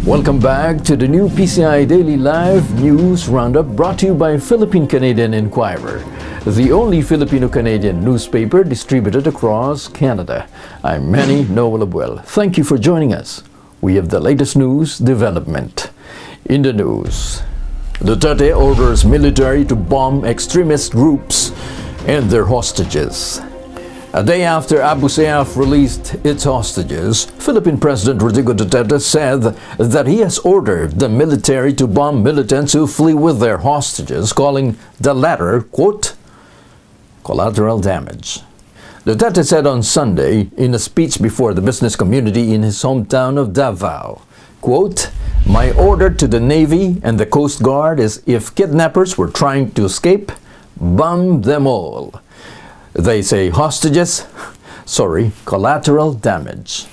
Welcome back to the new PCI Daily Live News Roundup brought to you by Philippine-Canadian Inquirer, the only Filipino-Canadian newspaper distributed across Canada. I'm Manny Noel Abuel. Thank you for joining us. We have the latest news development. In the news, Duterte orders military to bomb extremist groups and their hostages. A day after Abu Sayyaf released its hostages, Philippine President Rodrigo Duterte said that he has ordered the military to bomb militants who flee with their hostages, calling the latter, quote, collateral damage. Duterte said on Sunday in a speech before the business community in his hometown of Davao, quote, my order to the Navy and the Coast Guard is if kidnappers were trying to escape, bomb them all. They say hostages, collateral damage.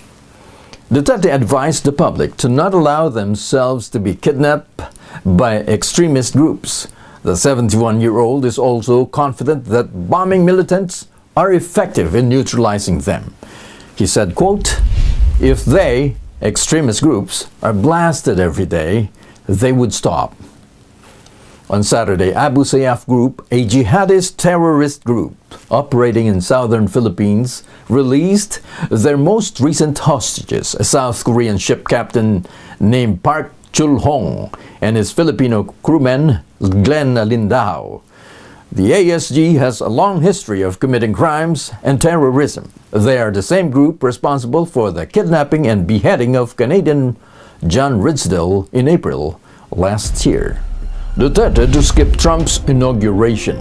Duterte advised the public to not allow themselves to be kidnapped by extremist groups. The 71-year-old is also confident that bombing militants are effective in neutralizing them. He said, quote, if they, extremist groups, are blasted every day, they would stop. On Saturday, Abu Sayyaf Group, a jihadist terrorist group operating in southern Philippines, released their most recent hostages, a South Korean ship captain named Park Chul-hong and his Filipino crewman, Glenn Lindao. The ASG has a long history of committing crimes and terrorism. They are the same group responsible for the kidnapping and beheading of Canadian John Ridsdale in April last year. Duterte to skip Trump's inauguration.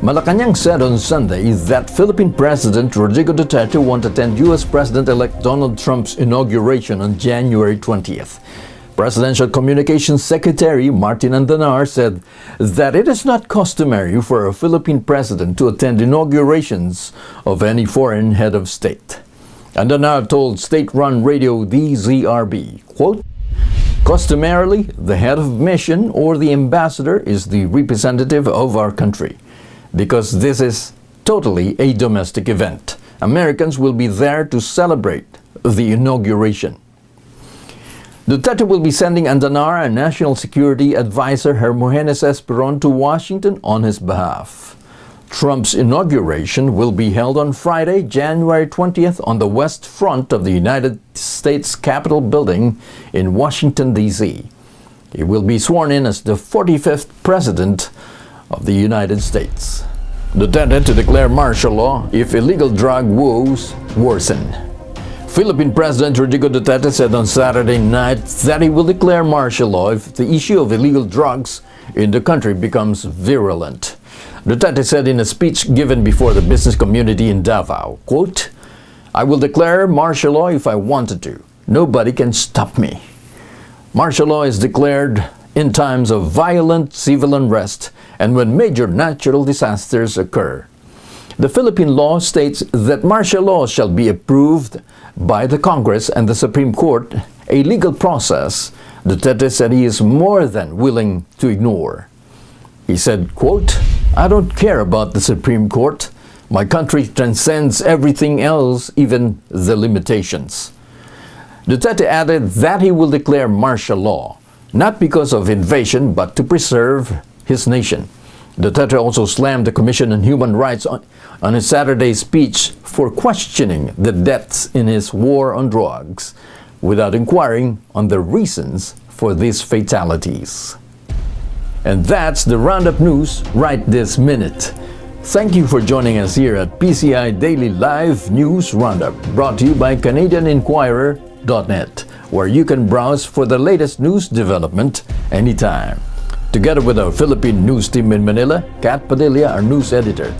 Malacanang said on Sunday that Philippine President Rodrigo Duterte won't attend U.S. President-elect Donald Trump's inauguration on January 20th. Presidential Communications Secretary Martin Andanar said that it is not customary for a Philippine president to attend inaugurations of any foreign head of state. Andanar told state-run radio DZRB, quote, customarily, the head of mission or the ambassador is the representative of our country. Because this is totally a domestic event, Americans will be there to celebrate the inauguration. Duterte will be sending Andanar and National Security Advisor Hermogenes Esperon to Washington on his behalf. Trump's inauguration will be held on Friday, January 20th on the west front of the United States Capitol building in Washington, D.C. He will be sworn in as the 45th President of the United States. Duterte to declare martial law if illegal drug woes worsen. Philippine President Rodrigo Duterte said on Saturday night that he will declare martial law if the issue of illegal drugs in the country becomes virulent. Duterte said in a speech given before the business community in Davao, quote, I will declare martial law if I wanted to. Nobody can stop me. Martial law is declared in times of violent civil unrest and when major natural disasters occur. The Philippine law states that martial law shall be approved by the Congress and the Supreme Court, a legal process Duterte said he is more than willing to ignore. He said, quote, I don't care about the Supreme Court. My country transcends everything else, even the limitations. Duterte added that he will declare martial law, not because of invasion, but to preserve his nation. Duterte also slammed the Commission on Human Rights on his Saturday speech for questioning the deaths in his war on drugs, without inquiring on the reasons for these fatalities. And that's the Roundup News right this minute. Thank you for joining us here at PCI Daily Live News Roundup, brought to you by CanadianInquirer.net, where you can browse for the latest news development anytime. Together with our Philippine news team in Manila, Kat Padilla, our news editor,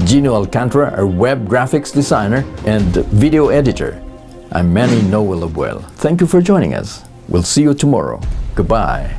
Gino Alcantara, our web graphics designer and video editor. I'm Manny Noel Abuel. Thank you for joining us. We'll see you tomorrow. Goodbye.